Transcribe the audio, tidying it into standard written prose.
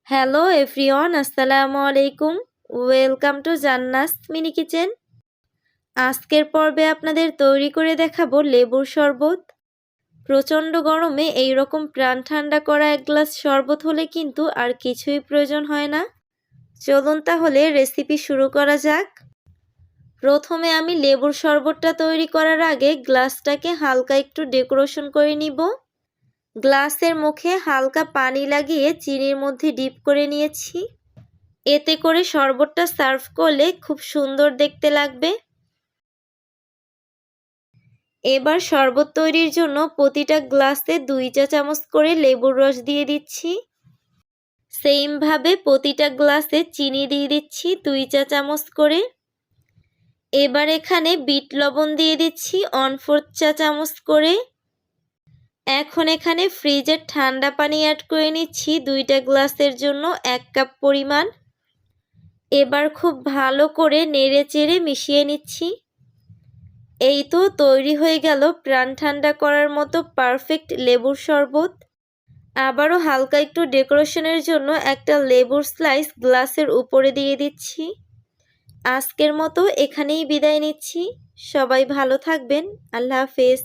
Hello everyone, আসসালামু আলাইকুম। Welcome to জান্নাস mini kitchen. আজকের পর্বে আপনাদের তৈরি করে দেখাবো লেবুর শরবত। প্রচণ্ড গরমে এই রকম প্রাণ ঠান্ডা করা এক গ্লাস শরবত হলে কিন্তু আর কিছুই প্রয়োজন হয় না। চলুন তাহলে রেসিপি শুরু করা যাক। প্রথমে আমি লেবুর শরবতটা তৈরি করার আগে গ্লাসটাকে হালকা একটু ডেকোরেশন করে নিব। গ্লাসের মুখে হালকা পানি লাগিয়ে চিনির মধ্যে ডিপ করে নিয়েছি। এতে করে শরবতটা সার্ভ করলে খুব সুন্দর দেখতে লাগবে। এবার শরবত তৈরির জন্য প্রতিটা গ্লাসে 2 চা চামচ করে লেবুর রস দিয়ে দিচ্ছি। সেমভাবে প্রতিটা গ্লাসে চিনি দিয়ে দিচ্ছি 2 চা চামচ করে। এবার এখানে বিট লবণ দিয়ে দিচ্ছি 1/4 চা চামচ করে। এখন এখানে ফ্রিজের ঠান্ডা পানি অ্যাড করে নিচ্ছি 2টা গ্লাসের জন্য 1 কাপ পরিমাণ। এবার খুব ভালো করে নেড়ে চেড়ে মিশিয়ে নিচ্ছি। এই তো তৈরি হয়ে গেল প্রাণ ঠান্ডা করার মতো পারফেক্ট লেবুর শরবত। আবারও হালকা একটু ডেকোরেশনের জন্য একটা লেবুর স্লাইস গ্লাসের উপরে দিয়ে দিচ্ছি। আজকের মতো এখানেই বিদায় নিচ্ছি। সবাই ভালো থাকবেন। আল্লাহ হাফেজ।